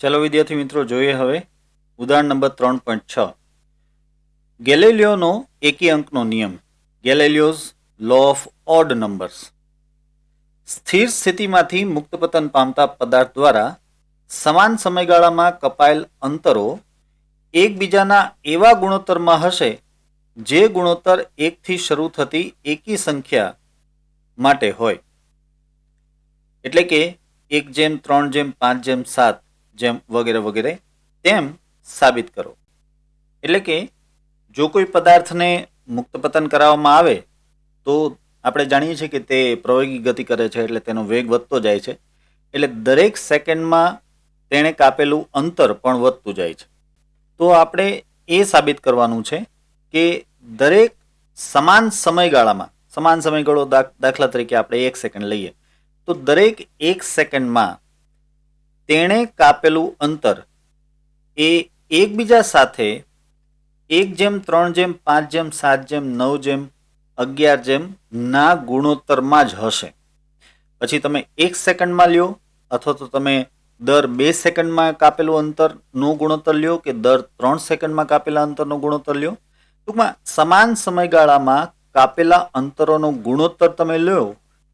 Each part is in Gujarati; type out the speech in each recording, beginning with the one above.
ચલો વિદ્યાર્થી મિત્રો જોઈએ હવે ઉદાહરણ નંબર 3.6 ગેલિલિયોનો એકી અંકનો નિયમ ગેલિલિયોઝ લો ઓફ ઓડ નંબર્સ સ્થિર સ્થિતિમાંથી મુક્ત પતન પામતા પદાર્થ દ્વારા સમાન સમયગાળામાં કપાયેલ અંતરો એકબીજાના એવા ગુણોત્તરમાં હશે જે ગુણોત્તર 1 થી શરૂ થતી એકી સંખ્યા માટે હોય, એટલે કે 1:3:5:7 જેમ વગેરે વગેરે તેમ સાબિત કરો. એટલે કે જો કોઈ પદાર્થને મુક્ત પતન કરાવવામાં આવે તો આપણે જાણીએ છીએ કે તે પ્રવેગી ગતિ કરે છે, એટલે તેનો વેગ વધતો જાય છે. એટલે દરેક સેકન્ડમાં તેણે કાપેલું અંતર પણ વધતું જાય છે. તો આપણે એ સાબિત કરવાનું છે કે દરેક સમાન સમયગાળો દાખલા તરીકે આપણે 1 સેકન્ડ લઈએ તો દરેક 1 સેકન્ડમાં તેણે કાપેલું અંતર એ એકબીજા સાથે 1:3:5:7:9:11 ના ગુણોત્તરમાં જ હશે. પછી તમે 1 સેકન્ડમાં લ્યો અથવા તો તમે દર 2 સેકન્ડમાં કાપેલું અંતરનો ગુણોત્તર લ્યો કે દર 3 સેકન્ડમાં કાપેલા અંતરનો ગુણોત્તર લ્યો. ટૂંકમાં સમાન સમયગાળામાં કાપેલા અંતરોનો ગુણોત્તર તમે લો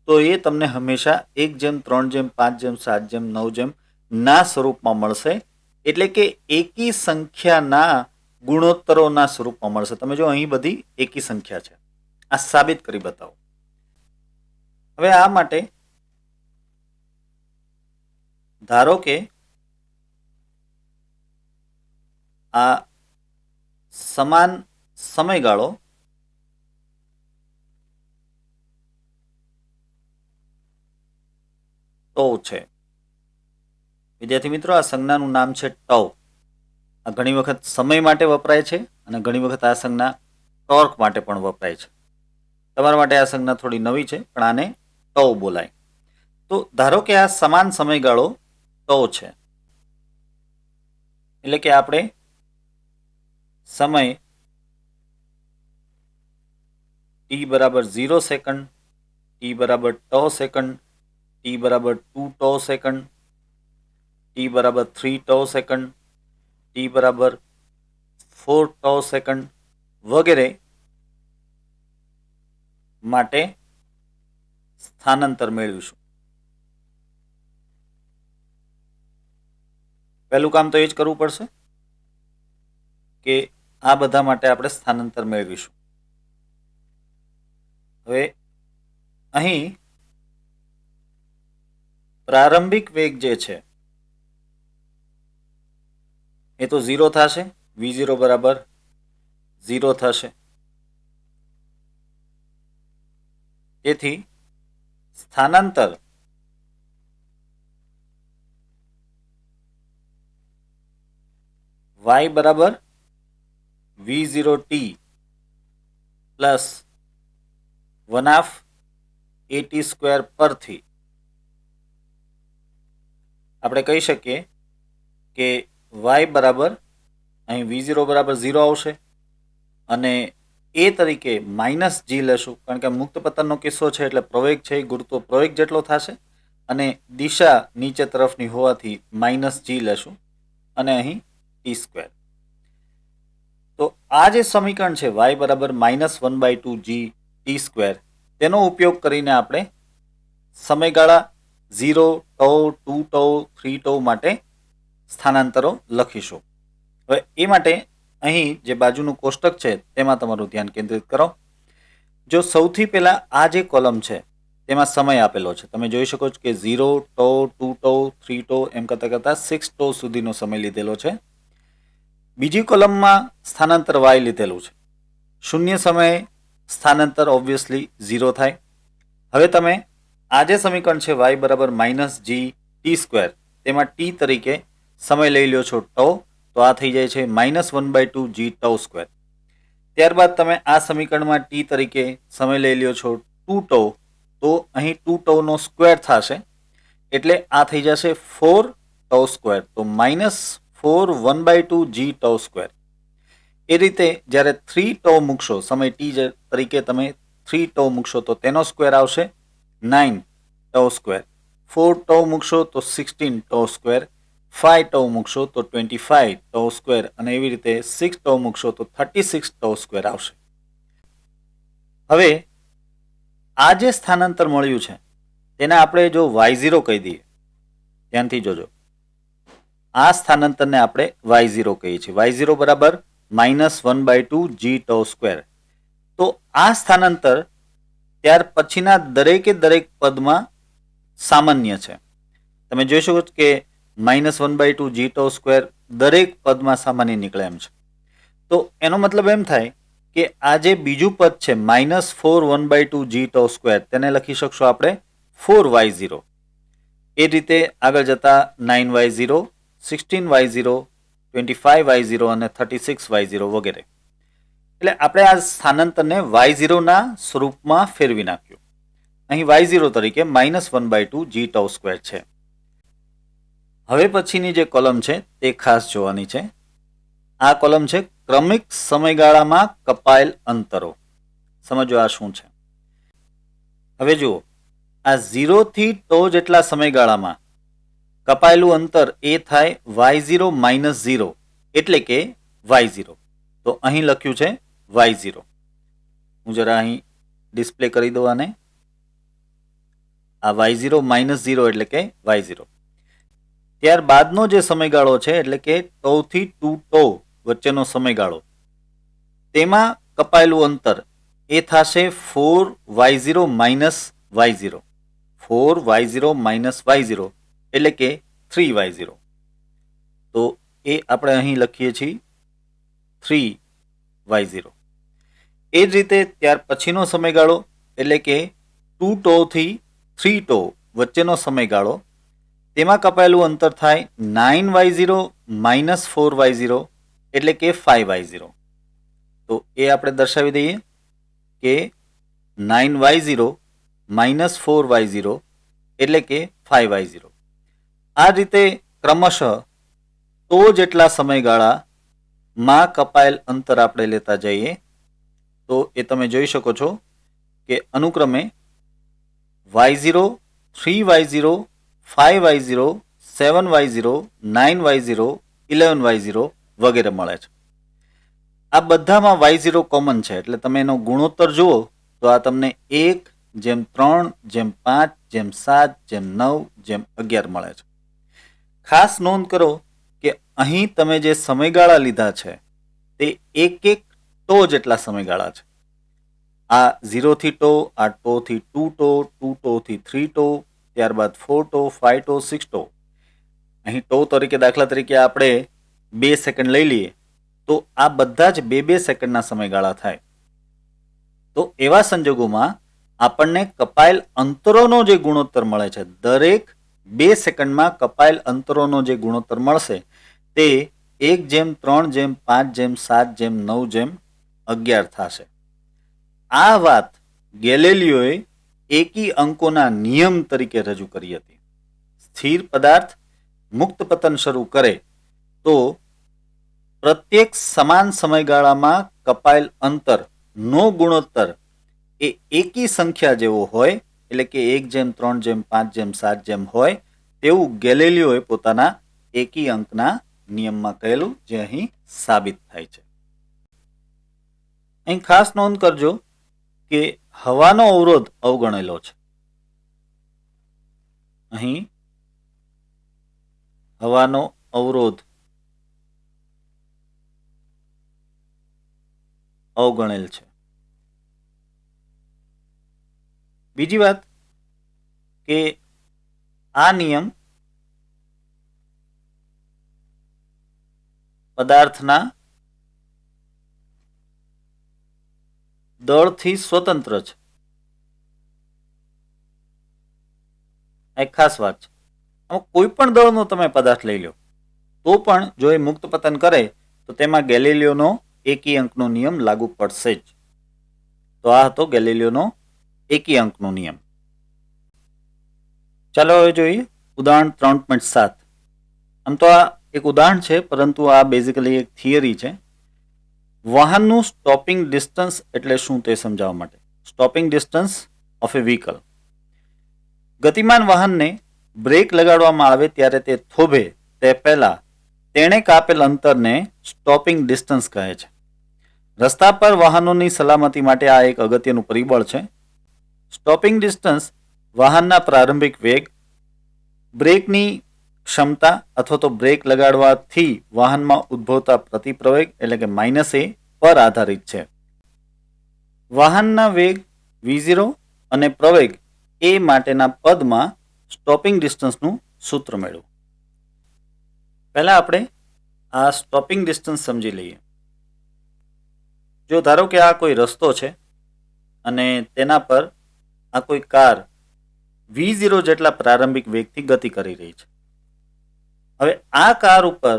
તો એ તમને હંમેશા 1:3:5:7:9 ના સ્વરૂપમાં મળશે. એટલે કે એકી સંખ્યાના ગુણોત્તરોના સ્વરૂપમાં મળશે. તમે જો અહીં બધી એકી સંખ્યા છે, આ સાબિત કરી બતાવો. હવે આ માટે ધારો કે આ સમાન સમયગાળો ટો છે. વિદ્યાર્થી મિત્રો, આ સંજ્ઞાનું નામ છે ટો. આ ઘણી વખત સમય માટે વપરાય છે અને ઘણી વખત આ સંજ્ઞા ટોર્ક માટે પણ વપરાય છે. તમારા માટે આ સંજ્ઞા થોડી નવી છે, પણ આને ટો બોલાય. તો ધારો કે આ સમાન સમયગાળો ટો છે, એટલે કે આપણે સમય t બરાબર 0 સેકન્ડ, t બરાબર ટો સેકન્ડ, t બરાબર 2 ટો સેકન્ડ, t બરાબર 3 ટો સેકન્ડ, t બરાબર 4 ટો સેકન્ડ વગેરે માટે સ્થાનાંતર મેળવીશું. પહેલું કામ તો એ જ કરવું પડશે કે આ બધા માટે આપણે સ્થાનાંતર મેળવીશું. હવે અહીં પ્રારંભિક વેગ જે છે એ તો 0 થશે, v0 બરાબર 0 થશે. તેથી સ્થાનાંતર y બરાબર v0t પ્લસ 1/at² પરથી આપણે કહી શકીએ કે y બરાબર અહીં v0 બરાબર 0 આવશે અને એ તરીકે -g લેશું, કારણ કે મુક્ત પતનનો કિસ્સો છે એટલે પ્રવેગ છે એ ગુરુત્વ પ્રવેગ જેટલો થશે અને દિશા નીચે તરફની હોવાથી -g લેશું અને અહીં t². તો આ જે સમીકરણ છે y બરાબર -1/2g t², તેનો ઉપયોગ કરીને આપણે સમયગાળા 0, ટો, 2 ટો, 3 ટો માટે સ્થાનાંતરો લખીશું. હવે એ માટે અહીં જે બાજુનું કોષ્ટક છે તેમાં તમારું ધ્યાન કેન્દ્રિત કરો. જો સૌથી પહેલા આ જે કોલમ છે તેમાં સમય આપેલો છે, તમે જોઈ શકો છો કે 0, ટો, 2 ટો, 3 ટો એમ કરતાં કરતાં 6 ટો સુધીનો સમય લીધેલો છે. બીજી કોલમમાં સ્થાનાંતર y લીધેલું છે. શૂન્ય સમયે સ્થાનાંતર ઓબ્વિયસલી 0 થાય. હવે તમે આ જે સમીકરણ છે y બરાબર -g t², તેમાં t તરીકે સમય લઈ લ્યો છો ટો, તો આ થઈ જાય છે -1/2g τ². ત્યારબાદ તમે આ સમીકરણમાં t તરીકે સમય લઈ લ્યો છો 2 ટો, તો અહીં 2 ટોનો સ્ક્વેર થશે એટલે આ થઈ જશે 4 τ², તો -4 1/2g τ². એ રીતે જ્યારે 3 ટો મૂકશો, સમય t તરીકે તમે 3 ટો મૂકશો તો તેનો સ્ક્વેર આવશે 9 τ². 4 ટો મૂકશો તો 16 τ², 5 tau મૂકશો તો 25 tau સ્ક્વેર અને એવી રીતે 6 tau મૂકશો તો 36 tau સ્ક્વેર આવશે. હવે આ જે સ્થાનાંતર મળ્યું છે તેને આપણે જો y0 કહી દઈએ, ધ્યાનથી જોજો, આ સ્થાનાંતરને આપણે y0 કહીએ છીએ. y0 બરાબર -1/2 g tau સ્ક્વેર. તો આ સ્થાનાંતર ત્યાર પછીના દરેકે દરેક પદમાં સામાન્ય છે. તમે જોઈ શકો છો કે -1/2 g tau સ્ક્વેર દરેક પદમાં સામાન્ય નીકળે એમ છે. તો એનો મતલબ એમ થાય કે આ જે બીજું પદ છે -4 g tau સ્ક્વેર તેને લખી શકશો આપણે 4y0. એ રીતે આગળ જતા 9y0, 16y0, 25y0 અને 36y0 વગેરે. એટલે આપણે આ સ્થાનાંતરને y0 ના સ્વરૂપમાં ફેરવી નાખ્યું. અહીં y0 તરીકે -1/2 g tau સ્ક્વેર છે. હવે પછીની જે કોલમ છે તે ખાસ જોવાની છે. આ કોલમ છે ક્રમિક સમયગાળામાં કપાયેલ અંતરો. સમજો આ શું છે. હવે જુઓ, આ 0 થી τ જેટલા સમયગાળામાં કપાયેલું અંતર એ થાય y0 - 0 એટલે કે y0. તો અહીં લખ્યું છે y0. હું જરા અહીં ડિસ્પ્લે કરી દઉં આને. આ y0 - 0 એટલે કે y0. ત્યારબાદનો જે સમયગાળો છે એટલે કે τ થી 2 τ વચ્ચેનો સમયગાળો, તેમાં કપાયેલું અંતર એ થશે 4y0 - y0. 4y0 - y0 એટલે કે 3y0. તો એ આપણે અહીં લખીએ છીએ 3y0. એ જ રીતે ત્યાર પછીનો સમયગાળો એટલે કે 2 τ થી 3 τ વચ્ચેનો સમયગાળો, તેમાં કપાયેલું અંતર થાય 9y0 - 4y0 એટલે કે 5y0. તો એ આપણે દર્શાવી દઈએ કે 9y0 - 4y0 એટલે કે 5y0. આ રીતે ક્રમશઃ તો જેટલા સમયગાળામાં કપાયેલ અંતર આપણે લેતા જઈએ તો એ તમે જોઈ શકો છો કે અનુક્રમે y0, 3y0, 5y0, 7y0, 9y0, 11y0 વગેરે મળે છે. આ બધામાં y0 કોમન છે એટલે તમે એનો ગુણોત્તર જુઓ તો આ તમને 1:3:5:7:9:11 મળે છે. ખાસ નોંધ કરો કે અહીં તમે જે સમયગાળા લીધા છે તે એક τ જેટલા સમયગાળા છે. આ 0 થી τ, આ τ થી 2 τ, 2 τ થી 3 τ, ત્યારબાદ 4 τ, 5 τ, 6 τ. અહીં τ તરીકે દાખલા તરીકે આપણે 2 સેકન્ડ લઈ લઈએ તો આ બધા જ 2-2 સેકન્ડના સમયગાળા થાય. તો એવા સંજોગોમાં આપણને કપાયેલ અંતરોનો જે ગુણોત્તર મળે છે, દરેક 2 સેકન્ડમાં કપાયેલ અંતરોનો જે ગુણોત્તર મળશે તે 1:3:5:7:9:11 થશે. આ વાત ગેલેલિયોએ એકી અંકોના નિયમ તરીકે રજૂ કરી હતી. સ્થિર પદાર્થ મુક્ત પતન શરૂ કરે તો પ્રત્યેક સમાન સમયગાળામાં કપાયેલ અંતરનો ગુણોત્તર એ એકી સંખ્યા જેવો હોય, એટલે કે 1:3:5:7 હોય તેવું ગેલેલિયોએ પોતાના એકી અંકના નિયમમાં કહેલું, જે અહીં સાબિત થાય છે. અહીં ખાસ નોંધ કરજો કે હવાનો અવરોધ અવગણેલો છે. અહીં હવાનો અવરોધ અવગણેલ છે. બીજી વાત કે આ નિયમ પદાર્થના દળથી સ્વતંત્ર છે. એક ખાસ વાત છે. કોઈ પણ દળનો તમે પદાર્થ લઈ લો તો પણ જો એ મુક્ત પતન કરે તો તેમાં ગેલિલિયોનો એકી અંકનો નિયમ લાગુ પડશે જ. તો આ હતો ગેલિલિયોનો એકી અંકનો નિયમ. ચાલો હવે જોઈએ ઉદાહરણ 3.7. આમ તો આ એક ઉદાહરણ છે, પરંતુ આ બેઝિકલી એક થિયરી છે. વાહનનું સ્ટોપિંગ ડિસ્ટન્સ એટલે શું તે સમજાવવા માટે. Stopping distance of A vehicle. ગતિમાન વાહનને બ્રેક લગાડવામાં આવે ત્યારે તે થોભે તે પહેલા તેણે કાપેલ અંતરને સ્ટોપિંગ ડિસ્ટન્સ કહે છે. રસ્તા પર વાહનોની સલામતી માટે આ એક અગત્યનું પરિબળ છે. સ્ટોપિંગ ડિસ્ટન્સ વાહનના પ્રારંભિક વેગ, બ્રેકની ક્ષમતા અથવા તો બ્રેક લગાડવાથી વાહનમાં ઉદ્ભવતા પ્રતિપ્રવેગ એટલે કે -a પર આધારિત છે. વાહનના વેગ v0 અને પ્રવેગ a માટેના પદમાં સ્ટોપિંગ ડિસ્ટન્સનું સૂત્ર મેળવો. પહેલા આપણે આ સ્ટોપિંગ ડિસ્ટન્સ સમજી લઈએ. જો ધારો કે આ કોઈ રસ્તો છે અને તેના પર આ કોઈ કાર v0 જેટલા પ્રારંભિક વેગથી ગતિ કરી રહી છે. હવે આ કાર ઉપર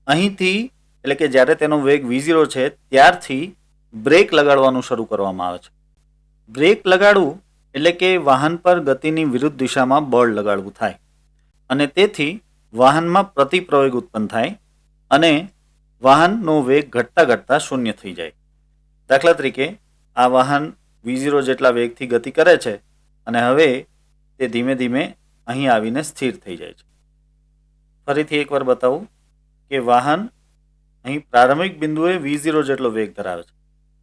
અહીંથી એટલે કે જ્યારે તેનો વેગ v0 છે ત્યારથી બ્રેક લગાડવાનું શરૂ કરવામાં આવે છે. બ્રેક લગાડવું એટલે કે વાહન પર ગતિની વિરુદ્ધ દિશામાં બળ લગાડવું થાય અને તેથી વાહનમાં પ્રતિપ્રવેગ ઉત્પન્ન થાય અને વાહનનો વેગ ઘટતા ઘટતા શૂન્ય થઈ જાય. દાખલા તરીકે આ વાહન v0 જેટલા વેગથી ગતિ કરે છે અને હવે તે ધીમે ધીમે અહીં આવીને સ્થિર થઈ જાય છે. ફરીથી એકવાર બતાવું કે વાહન અહીં પ્રારંભિક બિંદુએ v0 જેટલો વેગ ધરાવે છે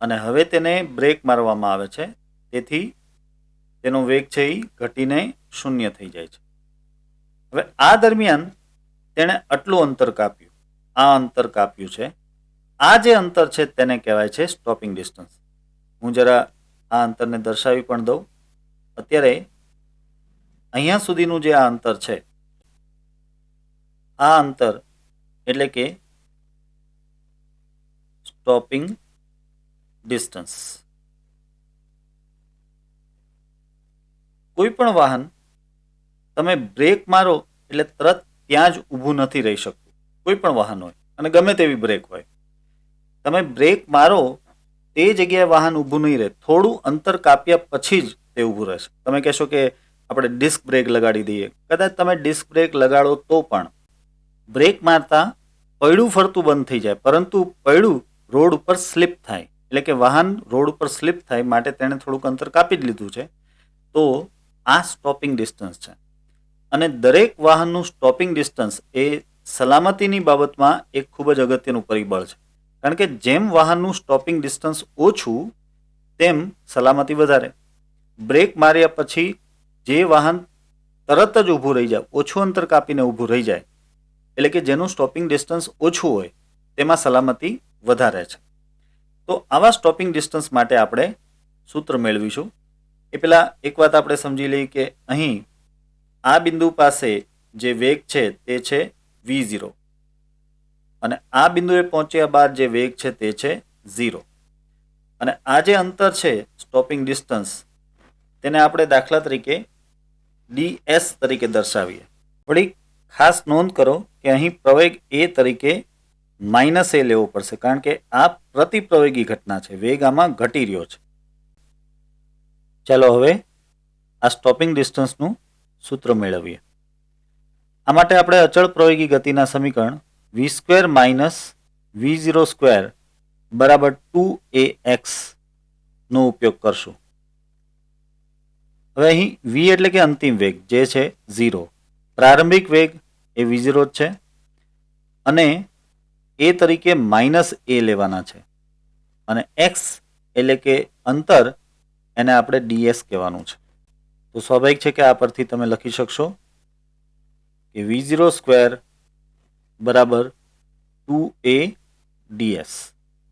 અને હવે તેને બ્રેક મારવામાં આવે છે, તેથી તેનો વેગ છે એ ઘટીને શૂન્ય થઈ જાય છે. હવે આ દરમિયાન તેણે આટલું અંતર કાપ્યું, આ અંતર કાપ્યું છે. આ જે અંતર છે તેને કહેવાય છે સ્ટોપિંગ ડિસ્ટન્સ. હું જરા આ અંતરને દર્શાવી પણ દઉં. અત્યારે અહીંયા સુધીનું જે આ અંતર છે, આ અંતર એટલે કે સ્ટોપિંગ ડિસ્ટન્સ. કોઈ પણ વાહન તમે બ્રેક મારો એટલે તરત ત્યાં જ ઊભું નથી રહી શકતું. કોઈ પણ વાહન હોય અને ગમે તેવી બ્રેક હોય, તમે બ્રેક મારો તે જગ્યાએ વાહન ઊભું નહીં રહે. થોડું અંતર કાપ્યા પછી જ તે ઊભું રહેશે. તમે કહેશો કે આપણે ડિસ્ક બ્રેક લગાડી દઈએ. કદાચ તમે ડિસ્ક બ્રેક લગાડો તો પણ બ્રેક મારતા પૈડું ફરતું બંધ થઈ જાય, પરંતુ પૈડું રોડ ઉપર સ્લીપ થાય એટલે કે વાહન રોડ ઉપર સ્લીપ થાય માટે તેણે થોડુંક અંતર કાપી જ લીધું છે. તો આ સ્ટોપિંગ ડિસ્ટન્સ છે અને દરેક વાહનનું સ્ટોપિંગ ડિસ્ટન્સ એ સલામતીની બાબતમાં એક ખૂબ જ અગત્યનું પરિબળ છે. કારણ કે જેમ વાહનનું સ્ટોપિંગ ડિસ્ટન્સ ઓછું તેમ સલામતી વધારે. બ્રેક માર્યા પછી જે વાહન તરત જ ઊભું રહી જાય, ઓછું અંતર કાપીને ઊભું રહી જાય, એટલે કે જેનું સ્ટોપિંગ ડિસ્ટન્સ ઓછું હોય તેમાં સલામતી વધારે છે. તો આવા સ્ટોપિંગ ડિસ્ટન્સ માટે આપણે સૂત્ર મેળવીશું. એ પહેલાં એક વાત આપણે સમજી લઈએ કે અહીં આ બિંદુ પાસે જે વેગ છે તે છે v0 અને આ બિંદુએ પહોંચ્યા બાદ જે વેગ છે તે છે 0 અને આ જે અંતર છે સ્ટોપિંગ ડિસ્ટન્સ તેને આપણે દાખલા તરીકે ds તરીકે દર્શાવીએ. વળી ખાસ નોંધ કરો કે અહીં પ્રવેગ a તરીકે -a લેવો પડશે, કારણ કે આ પ્રતિપ્રવેગી ઘટના છે, વેગ આમાં ઘટી રહ્યો છે. ચાલો હવે આ સ્ટોપિંગ ડિસ્ટન્સનું સૂત્ર મેળવીએ. આ માટે આપણે અચળ પ્રવેગી ગતિના સમીકરણ v² - v0² બરાબર 2ax નો ઉપયોગ કરશું. હવે અહીં v એટલે કે અંતિમ વેગ જે છે 0, પ્રારંભિક વેગ એ v0 જ છે અને a તરીકે -a લેવાના છે અને x એટલે કે અંતર એને આપણે ds કહેવાનું છે. તો સ્વાભાવિક છે કે આ પરથી તમે લખી શકશો કે v0² બરાબર 2a ds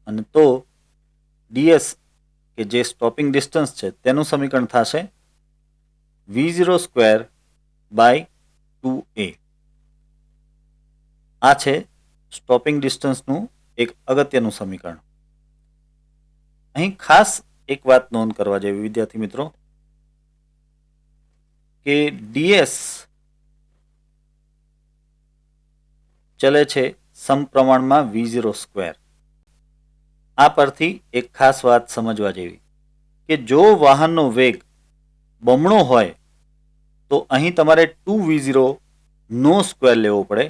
અને તો ds કે જે સ્ટોપિંગ ડિસ્ટન્સ છે તેનું સમીકરણ થશે v0² બાય 2a. આ છે સ્ટોપિંગ ડિસ્ટન્સનું એક અગત્યનું સમીકરણ. અહીં ખાસ એક વાત નોંધ કરવા જેવી વિદ્યાર્થી મિત્રો કે ds ચલે છે સમપ્રમાણમાં v0². આ પરથી એક ખાસ વાત સમજવા જેવી કે જો વાહનનો વેગ બમણો હોય તો અહીં તમારે 2v0 નો સ્ક્વેર લેવો પડે,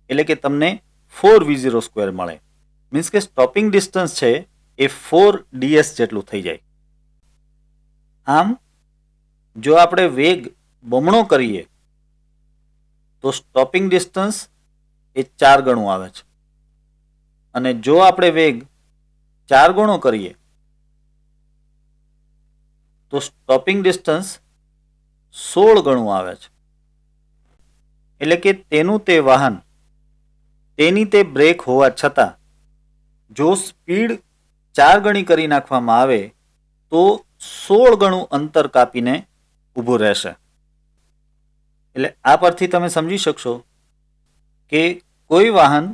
એટલે કે તમને 4v0² મળે. મીન્સ કે સ્ટોપિંગ ડિસ્ટન્સ છે એ 4ds જેટલું થઈ જાય. આમ જો આપણે વેગ બમણો કરીએ તો સ્ટોપિંગ ડિસ્ટન્સ એ 4 ગણું આવે છે અને જો આપણે વેગ 4 ગણો કરીએ તો સ્ટોપિંગ ડિસ્ટન્સ 16 ગણું આવે છે. એટલે કે તેનું તે વાહન તેની તે બ્રેક હોવા છતાં જો સ્પીડ 4 ગણી કરી નાખવામાં આવે તો 16 ગણું અંતર કાપીને ઊભું રહેશે. એટલે આ પરથી તમે સમજી શકશો કે કોઈ વાહન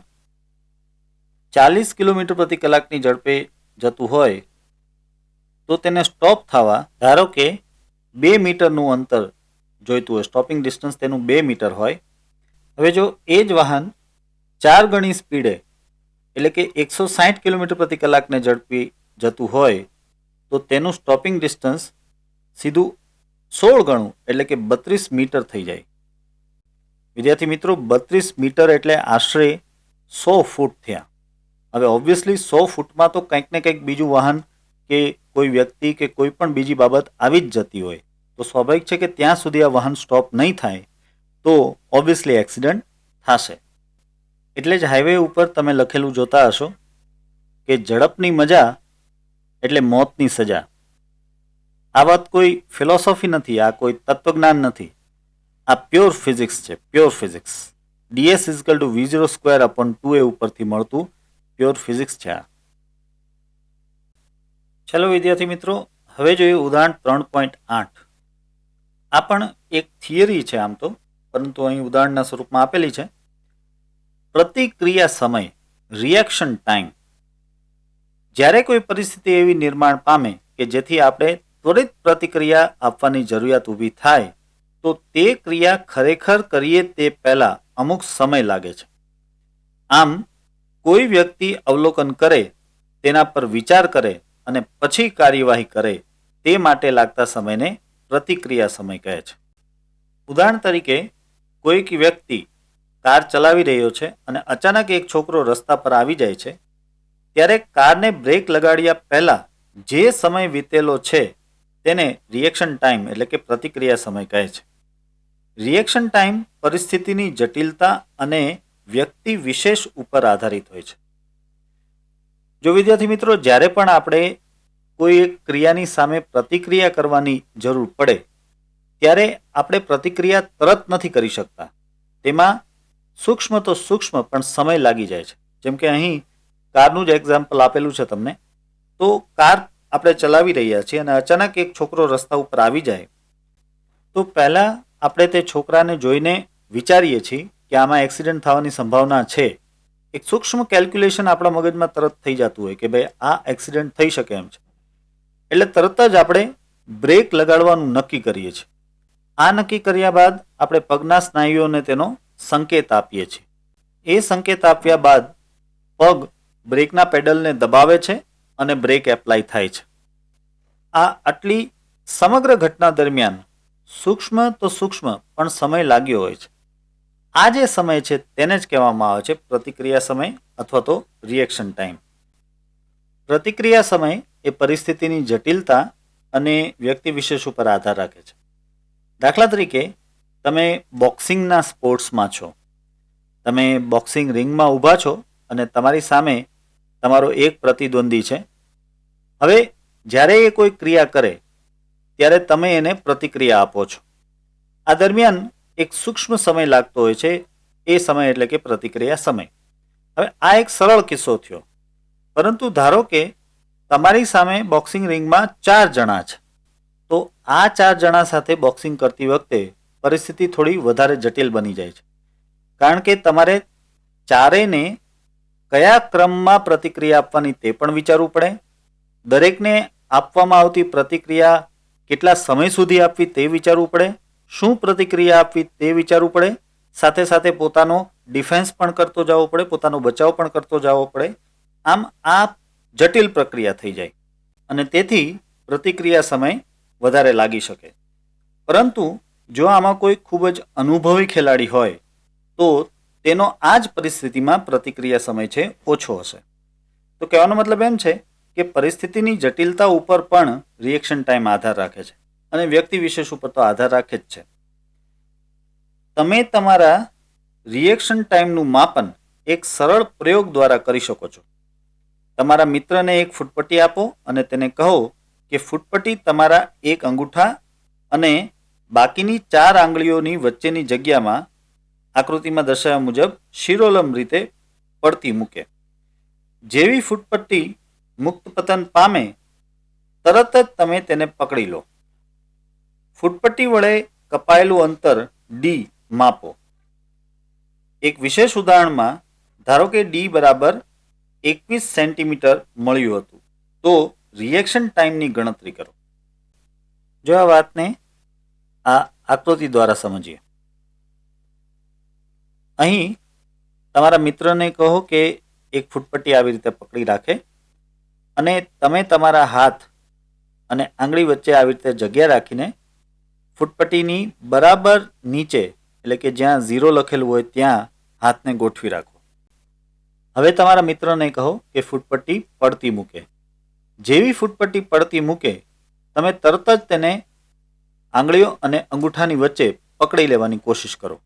40 કિલોમીટર પ્રતિ કલાકની ઝડપે જતું હોય તો તેને સ્ટોપ થવા ધારો કે 2 મીટરનું અંતર જોઈતું હોય, સ્ટોપિંગ ડિસ્ટન્સ તેનું 2 મીટર હોય. હવે જો એ જ વાહન 4 ગણી સ્પીડે એટલે કે 160 કિલોમીટર પ્રતિ કલાકને ઝડપી જતું હોય તો તેનું સ્ટોપિંગ ડિસ્ટન્સ સીધું 16 ગણું એટલે કે 32 મીટર થઈ જાય. વિદ્યાર્થી મિત્રો, 32 મીટર એટલે આશરે 100 ફૂટ થયા. હવે ઓબ્વિયસલી 100 ફૂટમાં તો કંઈક ને કંઈક બીજું વાહન કે કોઈ વ્યક્તિ કે કોઈ પણ બીજી બાબત આવી જ જતી હોય તો સ્વાભાવિક છે કે ત્યાં સુધી આ વાહન સ્ટોપ નહીં થાય તો ઓબ્વિયસલી એક્સિડન્ટ થશે. એટલે જ હાઈવે ઉપર તમે લખેલું જોતા હશો કે ઝડપની મજા એટલે મોતની સજા. આ વાત કોઈ ફિલોસોફી નથી, આ કોઈ તત્વજ્ઞાન નથી, આ પ્યોર ફિઝિક્સ છે, પ્યોર ફિઝિક્સ. ds = v0²/2a ઉપરથી મળતું પ્યોર ફિઝિક્સ છે આ. ચલો વિદ્યાર્થી મિત્રો, હવે જોઈએ ઉદાહરણ 3.8. આ પણ એક થિયરી છે આમ તો, પરંતુ અહીં ઉદાહરણના સ્વરૂપમાં આપેલી છે. પ્રતિક્રિયા સમય, રિએક્શન ટાઈમ. જ્યારે કોઈ પરિસ્થિતિ એવી નિર્માણ પામે કે જેથી આપણે ત્વરિત પ્રતિક્રિયા આપવાની જરૂરિયાત ઊભી થાય તો તે ક્રિયા ખરેખર કરીએ તે પહેલાં અમુક સમય લાગે છે. આમ કોઈ વ્યક્તિ અવલોકન કરે, તેના પર વિચાર કરે અને પછી કાર્યવાહી કરે તે માટે લાગતા સમયને પ્રતિક્રિયા સમય કહે છે. ઉદાહરણ તરીકે કોઈક વ્યક્તિ કાર ચલાવી રહ્યો છે અને અચાનક એક છોકરો રસ્તા પર આવી જાય છે, ત્યારે કારને બ્રેક લગાડ્યા પહેલાં જે સમય વીતેલો છે તેને રિએક્શન ટાઈમ એટલે કે પ્રતિક્રિયા સમય કહે છે. રિએક્શન ટાઈમ પરિસ્થિતિની જટિલતા અને વ્યક્તિ વિશેષ ઉપર આધારિત હોય છે. જો વિદ્યાર્થી મિત્રો, જ્યારે પણ આપણે કોઈ એક ક્રિયાની સામે પ્રતિક્રિયા કરવાની જરૂર પડે ત્યારે આપણે પ્રતિક્રિયા તરત નથી કરી શકતા. તેમાં સૂક્ષ્મ તો સૂક્ષ્મ પણ સમય લાગી જાય છે. જેમ કે અહીં કારનું જ એક્ઝામ્પલ આપેલું છે તમને. તો કાર આપણે ચલાવી રહ્યા છીએ અને અચાનક એક છોકરો રસ્તા ઉપર આવી જાય તો પહેલાં આપણે તે છોકરાને જોઈને વિચારીએ છીએ કે આમાં એક્સિડન્ટ થવાની સંભાવના છે. એક સૂક્ષ્મ કેલ્ક્યુલેશન આપણા મગજમાં તરત થઈ જતું હોય કે ભાઈ આ એક્સિડન્ટ થઈ શકે એમ છે. એટલે તરત જ આપણે બ્રેક લગાડવાનું નક્કી કરીએ છીએ. આ નક્કી કર્યા બાદ આપણે પગના સ્નાયુઓને તેનો સંકેત આપીએ છીએ. એ સંકેત આપ્યા બાદ પગ બ્રેકના પેડલને દબાવે છે અને બ્રેક એપ્લાય થાય છે. આ આટલી સમગ્ર ઘટના દરમિયાન સૂક્ષ્મ તો સૂક્ષ્મ પણ સમય લાગ્યો હોય છે. આ જે સમય છે તેને જ કહેવામાં આવે છે પ્રતિક્રિયા સમય અથવા તો રિએક્શન ટાઈમ. પ્રતિક્રિયા સમય એ પરિસ્થિતિની જટિલતા અને વ્યક્તિ વિશેષ ઉપર આધાર રાખે છે. દાખલા તરીકે તમે બોક્સિંગના સ્પોર્ટ્સમાં છો, તમે બોક્સિંગ રિંગમાં ઊભા છો અને તમારી સામે તમારો એક પ્રતિદ્વંદી છે. હવે જ્યારે એ કોઈ ક્રિયા કરે ત્યારે તમે એને પ્રતિક્રિયા આપો છો. આ દરમિયાન એક સૂક્ષ્મ સમય લાગતો હોય છે, એ સમય એટલે કે પ્રતિક્રિયા સમય. હવે આ એક સરળ કિસ્સો થયો, પરંતુ ધારો કે તમારી સામે બોક્સિંગ રિંગમાં 4 જણા છે. તો આ 4 જણા સાથે બોક્સિંગ કરતી વખતે પરિસ્થિતિ થોડી વધારે જટિલ બની જાય છે. કારણ કે તમારે ચારેયને કયા ક્રમમાં પ્રતિક્રિયા આપવાની તે પણ વિચારવું પડે. દરેકને આપવામાં આવતી પ્રતિક્રિયા કેટલા સમય સુધી આપવી તે વિચારવું પડે. શું પ્રતિક્રિયા આપવી તે વિચારવું પડે. સાથે સાથે પોતાનો ડિફેન્સ પણ કરતો જવો પડે, પોતાનો બચાવ પણ કરતો જવો પડે. આમ આ જટિલ પ્રક્રિયા થઈ જાય અને તેથી પ્રતિક્રિયા સમય વધારે લાગી શકે. પરંતુ જો આમાં કોઈ ખૂબ જ અનુભવી ખેલાડી હોય તો તેનો આ જ પરિસ્થિતિમાં પ્રતિક્રિયા સમય છે ઓછો હશે. તો કહેવાનો મતલબ એમ છે કે પરિસ્થિતિની જટિલતા ઉપર પણ રિએક્શન ટાઈમ આધાર રાખે છે અને વ્યક્તિ વિશેષ ઉપર તો આધાર રાખે જ છે. તમે તમારા રિએક્શન ટાઈમનું માપન એક સરળ પ્રયોગ દ્વારા કરી શકો છો. તમારા મિત્રને એક ફૂટપટ્ટી આપો અને તેને કહો કે ફૂટપટ્ટી તમારા એક અંગૂઠા અને બાકીની 4 આંગળીઓની વચ્ચેની જગ્યામાં આકૃતિમાં દર્શાવ્યા મુજબ શિરોલંબ રીતે પડતી મૂકે. જેવી ફૂટપટ્ટી મુક્ત પતન પામે તરત જ તમે તેને પકડી લો. ફૂટપટ્ટી વડે કપાયેલું અંતર ડી માપો. એક વિશેષ ઉદાહરણમાં ધારો કે ડી બરાબર 21 સેન્ટીમીટર મળ્યું હતું, તો રિએક્શન ટાઈમની ગણતરી કરો. જો આ વાતને આ આકૃતિ દ્વારા સમજીએ. અહીં તમારા મિત્રને કહો કે એક ફૂટપટ્ટી આવી રીતે પકડી રાખે અને તમે તમારા હાથ અને આંગળી વચ્ચે આવી રીતે જગ્યા રાખીને ફૂટપટ્ટીની બરાબર નીચે, એટલે કે જ્યાં 0 લખેલું હોય ત્યાં હાથને ગોઠવી રાખો. હવે તમારા મિત્રને કહો કે ફૂટપટ્ટી પડતી મૂકે. જેવી ફૂટપટ્ટી પડતી મૂકે તમે તરત જ તેને આંગળીઓ અને અંગૂઠાની વચ્ચે પકડી લેવાની કોશિશ કરો.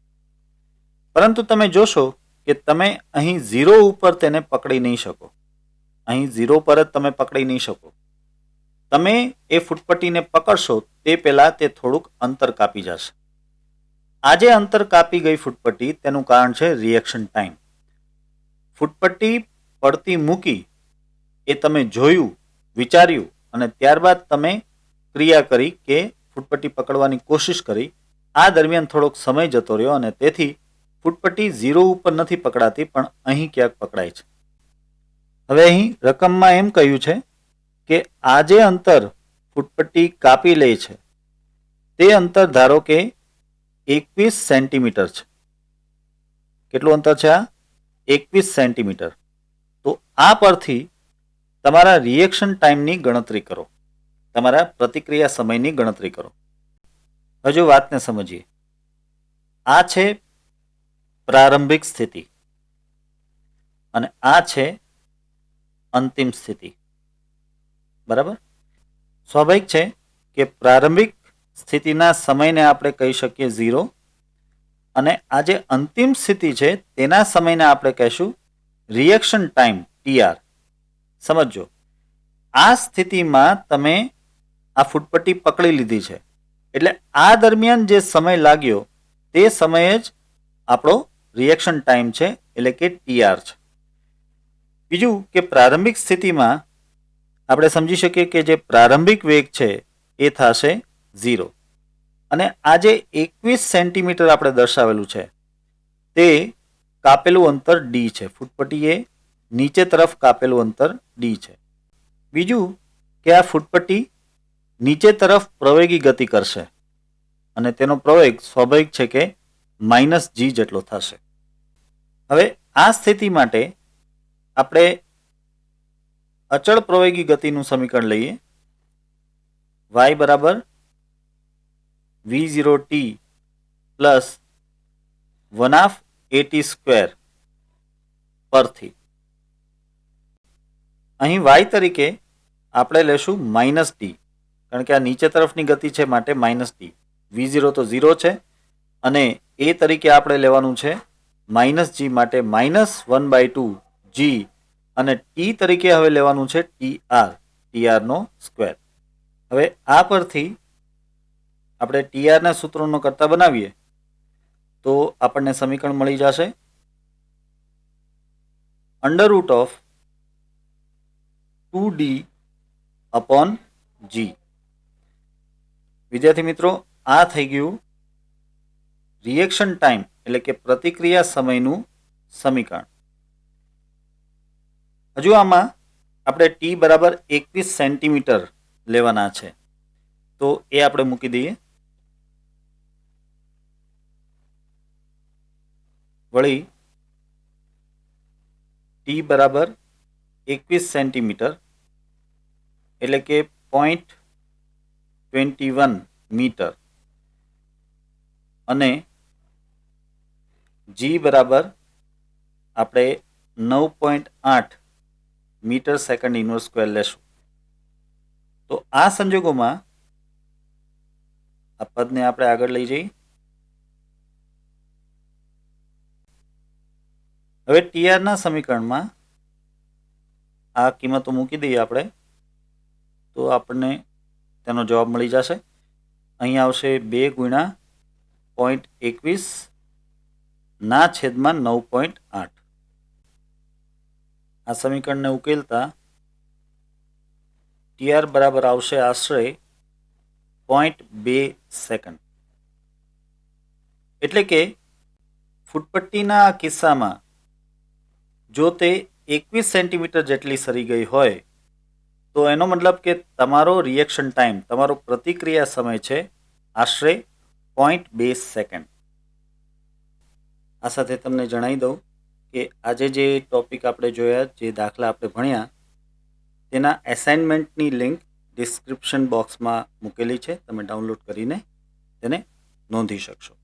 પરંતુ તમે જોશો કે તમે અહીં 0 ઉપર તેને પકડી નહીં શકો. અહીં 0 પર જ તમે પકડી નહીં શકો. તમે એ ફૂટપટ્ટીને પકડશો તે પહેલાં તે થોડુંક અંતર કાપી જશે. આજે અંતર કાપી ગઈ ફૂટપટ્ટી, તેનું કારણ છે રિએક્શન ટાઈમ. ફૂટપટ્ટી પડતી મૂકી એ તમે જોયું, વિચાર્યું અને ત્યારબાદ તમે ક્રિયા કરી કે ફૂટપટ્ટી પકડવાની કોશિશ કરી. આ દરમિયાન થોડોક સમય જતો રહ્યો અને તેથી ફૂટપટ્ટી 0 ઉપર નથી પકડાતી, પણ અહીં ક્યાંક પકડાય છે. હવે અહીં રકમમાં એમ કહ્યું છે કે આ જે અંતર ફૂટપટ્ટી કાપી લે છે તે અંતર ધારો કે 21 સેન્ટીમીટર છે. કેટલું અંતર છે આ? 21 સેન્ટીમીટર. તો આ પરથી તમારા રિએક્શન ટાઈમની ગણતરી કરો, તમારા પ્રતિક્રિયા સમયની ગણતરી કરો. હજુ વાતને સમજીએ. આ છે પ્રારંભિક સ્થિતિ અને આ છે અંતિમ સ્થિતિ. બરાબર? સ્વાભાવિક છે કે પ્રારંભિક સ્થિતિના સમયને આપણે કહી શકીએ 0 અને આ જે અંતિમ સ્થિતિ છે તેના સમયને આપણે કહીશું રિએક્શન ટાઈમ TR. સમજો, આ સ્થિતિમાં તમે આ ફૂટપટ્ટી પકડી લીધી છે, એટલે આ દરમિયાન જે સમય લાગ્યો તે સમયે જ આપણો રિએક્શન ટાઈમ છે, એટલે કે TR છે. બીજું કે પ્રારંભિક સ્થિતિમાં આપણે સમજી શકીએ કે જે પ્રારંભિક વેગ છે એ થશે 0 અને આ જે 21 સેન્ટીમીટર આપણે દર્શાવેલું છે તે કાપેલું અંતર D છે. ફૂટપટ્ટી એ નીચે તરફ કાપેલું અંતર D છે. બીજું કે આ ફૂટપટ્ટી નીચે તરફ પ્રવેગી ગતિ કરશે અને તેનો પ્રવેગ સ્વાભાવિક છે કે -g જેટલો થશે. હવે આ સ્થિતિ માટે આપણે અચળ પ્રવેગી ગતિનું સમીકરણ લઈએ. y બરાબર v0t પ્લસ 1/at² પરથી અહીં y તરીકે આપણે લેશું -d, કારણ કે આ નીચે તરફની ગતિ છે માટે -d. v0 તો 0 છે અને a તરીકે આપણે લેવાનું છે -g માટે -1/2g અને t તરીકે હવે લેવાનું છે TR નો સ્ક્વેર. હવે આ પરથી આપણે TR ના સૂત્રોનો કરતા બનાવીએ તો આપણને સમીકરણ મળી જશે √2d/g. વિદ્યાર્થી મિત્રો, આ થઈ ગયું રિએક્શન ટાઈમ એટલે કે પ્રતિક્રિયા સમયનું સમીકરણ. હજુ આમાં આપણે t બરાબર 21 સેન્ટીમીટર લેવાના છે, તો એ આપણે મૂકી દઈએ. વળી t બરાબર 21 સેન્ટીમીટર એટલે કે 0.21 મીટર અને g બરાબર આપણે 9.8 મીટર સેકન્ડ ઇન્વર્સ સ્ક્વેર લેશું. તો આ સંજોગોમાં આ પદને આપણે આગળ લઈ જઈએ. હવે ટીઆરના સમીકરણમાં આ કિંમતો મૂકી દઈએ આપણે તો આપણને તેનો જવાબ મળી જશે. અહીં આવશે 2 ગુણ્યા 0.21 ના છેદમાં 9.8. આ સમીકરણને ઉકેલતા ટીઆર બરાબર આવશે આશરે 0.2 સેકન્ડ. એટલે કે ફૂટપટ્ટીના આ કિસ્સામાં જો તે 21 સેન્ટીમીટર જેટલી સરી ગઈ હોય તો એનો મતલબ કે તમારો રિએક્શન ટાઈમ, તમારો પ્રતિક્રિયા સમય છે આશરે 0.2 સેકન્ડ. આ સાથે તમને જણાવી દઉં કે આજે જે ટોપિક આપણે જોયા, જે દાખલા આપણે ભણ્યા, તેના એસાઇનમેન્ટની લિંક ડિસ્ક્રિપ્શન બોક્સમાં મૂકેલી છે. તમે ડાઉનલોડ કરીને તેને નોંધી શકશો.